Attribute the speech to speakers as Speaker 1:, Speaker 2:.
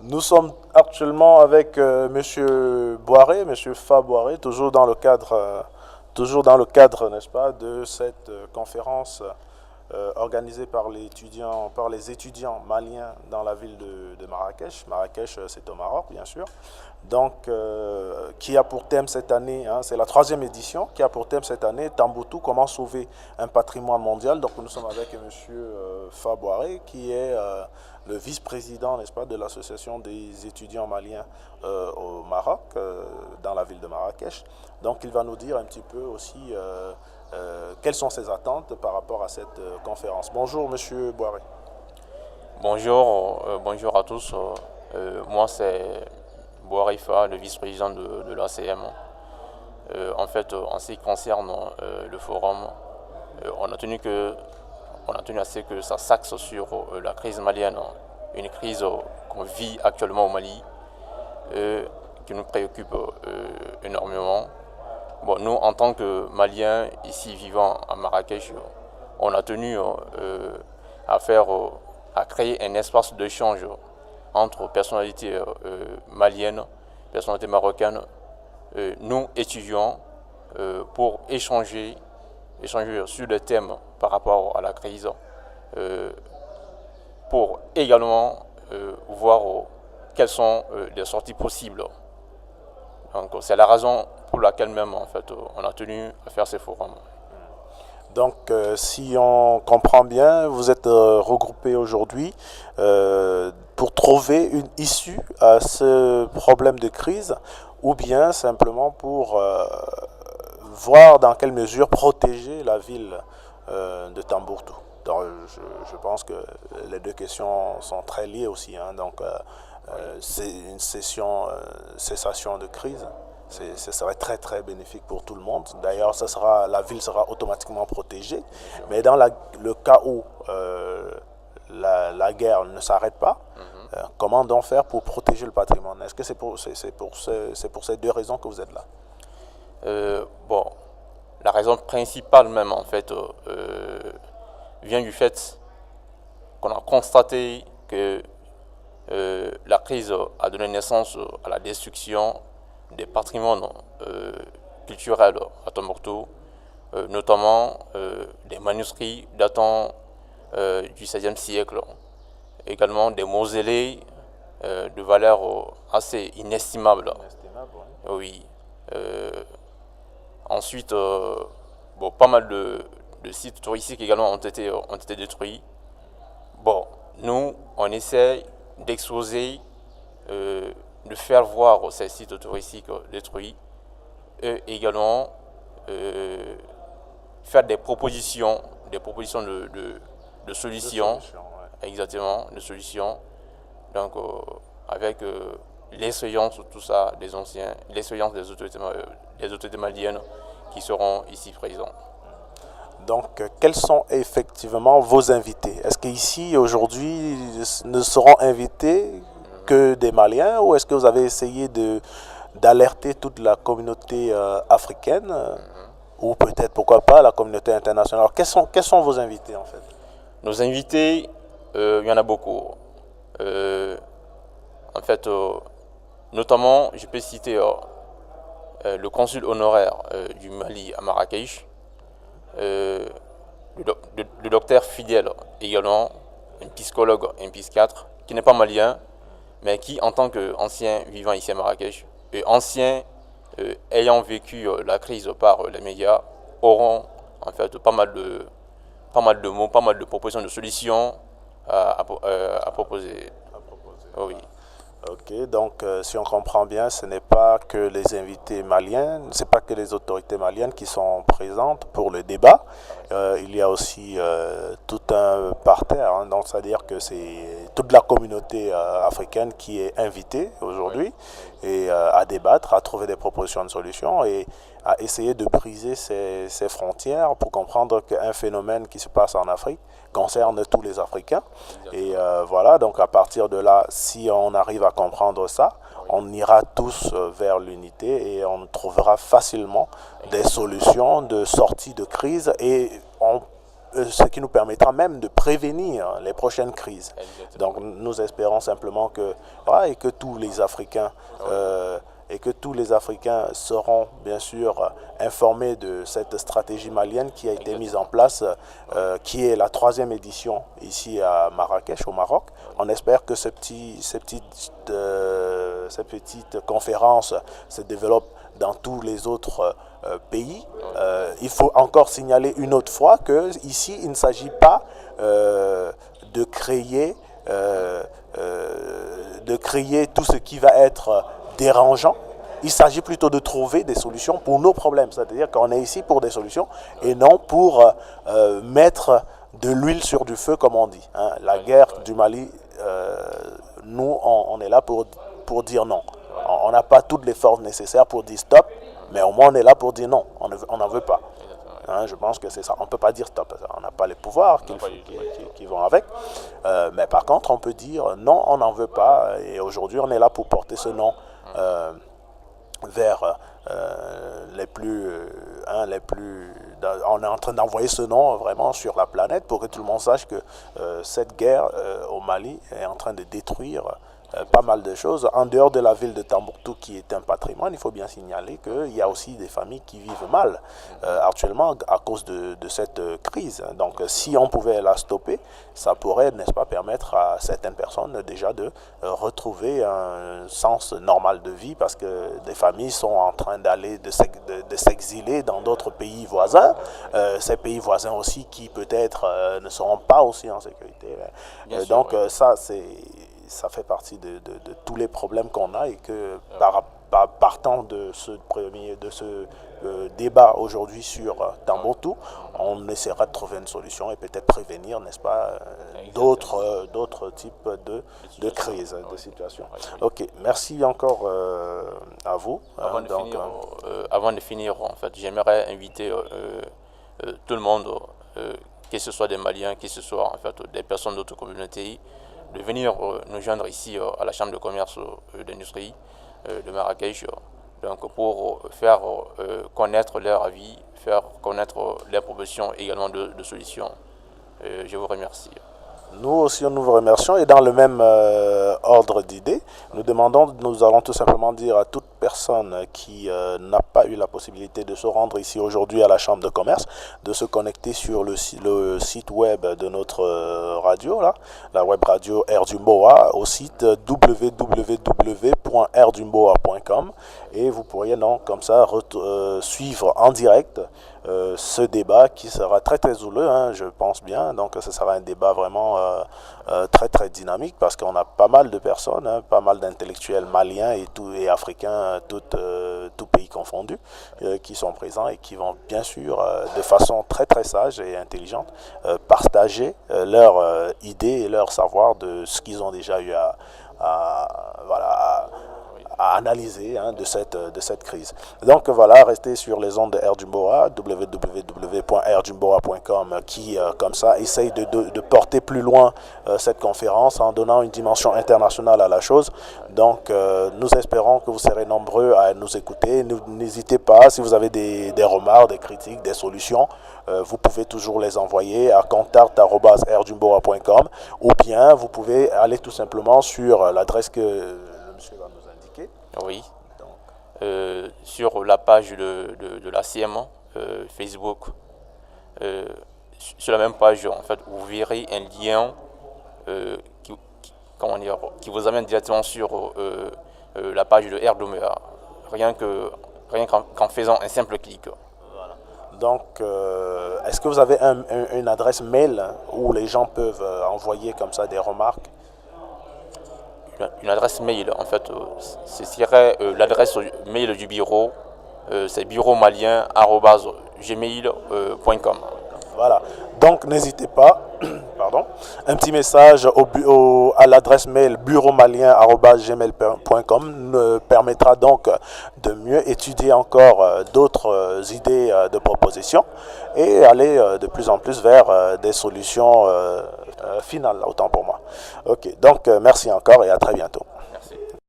Speaker 1: Nous sommes actuellement avec Monsieur Boiré, Monsieur Fa Boiré, toujours dans le cadre, n'est-ce pas, de cette conférence organisée par les étudiants maliens dans la ville de Marrakech. Marrakech, c'est au Maroc, bien sûr. Donc, qui a pour thème cette année, hein, c'est la troisième édition, qui a pour thème cette année Tamboutou, comment sauver un patrimoine mondial. Donc, nous sommes avec Monsieur Fa Boiré, qui est le vice-président, n'est-ce pas, de l'association des étudiants maliens au Maroc, dans la ville de Marrakech. Donc, il va nous dire un petit peu aussi quelles sont ses attentes par rapport à cette conférence. Bonjour, Monsieur Boiré.
Speaker 2: Bonjour, bonjour à tous. Moi, c'est Boarifa, le vice-président de l'ACM. En fait, en ce qui concerne le forum, on a tenu à ce que ça s'axe sur la crise malienne, une crise qu'on vit actuellement au Mali, qui nous préoccupe énormément. Bon, nous, en tant que Maliens ici vivant à Marrakech, on a tenu à à créer un espace d'échange entre personnalités maliennes, personnalités marocaines, nous étudiants, pour échanger sur des thèmes par rapport à la crise, pour également voir quelles sont les sorties possibles. Donc c'est la raison pour laquelle même en fait on a tenu à faire ces forums.
Speaker 1: Donc, si on comprend bien, vous êtes regroupés aujourd'hui pour trouver une issue à ce problème de crise ou bien simplement pour voir dans quelle mesure protéger la ville de Tambouctou. Donc, je pense que les deux questions sont très liées aussi, hein. Donc, c'est une cessation de crise. Ce serait très très bénéfique pour tout le monde. D'ailleurs, la ville sera automatiquement protégée. Mais dans le cas où la guerre ne s'arrête pas, comment donc faire pour protéger le patrimoine? Est-ce que c'est pour ces deux raisons que vous êtes là?
Speaker 2: Bon, la raison principale même en fait vient du fait qu'on a constaté que la crise a donné naissance à la destruction des patrimoines culturels à Tombouctou, notamment des manuscrits datant du XVIe siècle, également des mausolées de valeur assez inestimable. Oui. Ensuite, bon, pas mal de sites touristiques également ont été détruits. Bon, nous, on essaie d'exposer, de faire voir ces sites touristiques détruits et également faire des propositions de solutions,
Speaker 1: Ouais.
Speaker 2: exactement, de solutions. Donc, avec l'expérience de tout ça, des anciens, l'expérience des autorités maliennes qui seront ici présents.
Speaker 1: Donc, quels sont effectivement vos invités? Est-ce qu'ici, aujourd'hui, ne seront invités que des Maliens ou est-ce que vous avez essayé d'alerter toute la communauté africaine ou peut-être, pourquoi pas, la communauté internationale? Quels sont vos invités en fait?
Speaker 2: Nos invités, il y en a beaucoup. En fait, notamment, je peux citer le consul honoraire du Mali à Marrakech, le docteur Fidèle également, un psychologue, un psychiatre, qui n'est pas malien, mais qui, en tant qu'ancien vivant ici à Marrakech, et ancien ayant vécu la crise par les médias, auront en fait pas mal de mots, pas mal de propositions de solutions à proposer.
Speaker 1: À proposer.
Speaker 2: Oh oui.
Speaker 1: Ok, donc si on comprend bien, ce n'est pas que les invités maliens, c'est pas que les autorités maliennes qui sont présentes pour le débat. Il y a aussi tout un parterre, hein, donc c'est-à-dire que c'est toute la communauté africaine qui est invitée aujourd'hui et à débattre, à trouver des propositions de solutions et à essayer de briser ces frontières pour comprendre qu'un phénomène qui se passe en Afrique concerne tous les Africains. Et voilà, donc à partir de là, si on arrive à comprendre ça, on ira tous vers l'unité et on trouvera facilement des solutions de sortie de crise et on ce qui nous permettra même de prévenir les prochaines crises.
Speaker 2: Exactement.
Speaker 1: Donc nous espérons simplement que, et que tous les Africains seront bien sûr informés de cette stratégie malienne qui a été mise en place, qui est la 3e édition ici à Marrakech, au Maroc. On espère que cette petite conférence se développe dans tous les autres pays. Il faut encore signaler une autre fois qu'ici, il ne s'agit pas de créer tout ce qui va être dérangeant. Il s'agit plutôt de trouver des solutions pour nos problèmes. C'est-à-dire qu'on est ici pour des solutions et non pour mettre de l'huile sur du feu, comme on dit. La guerre du Mali, nous, on est là pour dire non. On n'a pas toutes les forces nécessaires pour dire stop, mais au moins on est là pour dire non. On n'en veut pas. Je pense que c'est ça. On ne peut pas dire stop. On n'a pas les pouvoirs qui vont avec. Mais par contre, on peut dire non, on n'en veut pas. Et aujourd'hui, on est là pour porter ce non vers les plus... on est en train d'envoyer ce nom vraiment sur la planète pour que tout le monde sache que cette guerre au Mali est en train de détruire pas mal de choses. En dehors de la ville de Tambouctou qui est un patrimoine, il faut bien signaler qu'il y a aussi des familles qui vivent mal actuellement à cause de cette crise. Donc si on pouvait la stopper, ça pourrait, n'est-ce pas, permettre à certaines personnes déjà de retrouver un sens normal de vie, parce que des familles sont en train de s'exiler dans d'autres pays voisins. Ces pays voisins aussi qui peut-être ne seront pas aussi en sécurité. Donc ça fait partie de tous les problèmes qu'on a, et que partant de ce débat aujourd'hui sur Tambouctou, on essaiera de trouver une solution et peut-être prévenir, n'est-ce pas, d'autres types de crises, de situations. Ok, merci encore à vous.
Speaker 2: Avant de finir, en fait, j'aimerais inviter tout le monde, que ce soit des Maliens, que ce soit en fait des personnes d'autres communautés, de venir nous joindre ici à la Chambre de commerce d'industrie de Marrakech, donc pour faire connaître leur avis, faire connaître leurs propositions également de solutions. Je vous remercie.
Speaker 1: Nous aussi, nous vous remercions, et dans le même ordre d'idées, nous allons tout simplement dire à toute personne qui n'a pas eu la possibilité de se rendre ici aujourd'hui à la Chambre de commerce, de se connecter sur le site web de notre radio, la web radio Air du Mboa, au site www.airdumboa.com, et vous pourriez donc comme ça suivre en direct ce débat qui sera très très houleux, je pense bien. Donc ce sera un débat vraiment très très dynamique, parce qu'on a pas mal de personnes, pas mal d'intellectuels maliens et africains, tout pays confondus, qui sont présents et qui vont bien sûr de façon très très sage et intelligente partager leurs idées et leur savoir de ce qu'ils ont déjà eu à analyser de cette crise. Donc voilà, restez sur les ondes de Air du Mboa, www.airdumboa.com, qui comme ça essaye de porter plus loin cette conférence en donnant une dimension internationale à la chose. Donc nous espérons que vous serez nombreux à nous écouter. N'hésitez pas, si vous avez des remarques, des critiques, des solutions, vous pouvez toujours les envoyer à contact@airdumboa.com, ou bien vous pouvez aller tout simplement sur l'adresse que le monsieur va nous indiquer.
Speaker 2: Oui. Sur la page de la CM Facebook, sur la même page, en fait, vous verrez un lien qui vous amène directement sur la page de Air Dumboa, rien qu'en faisant un simple clic.
Speaker 1: Voilà. Donc, est-ce que vous avez une adresse mail où les gens peuvent envoyer comme ça des remarques?
Speaker 2: Une adresse mail, en fait, ce serait l'adresse mail du bureau, c'est bureaumalien@gmail.com.
Speaker 1: Voilà, donc n'hésitez pas, pardon, un petit message à l'adresse mail bureaumalien@gmail.com permettra donc de mieux étudier encore d'autres idées de propositions et aller de plus en plus vers des solutions finales, autant pour moi. Ok, donc merci encore et à très bientôt.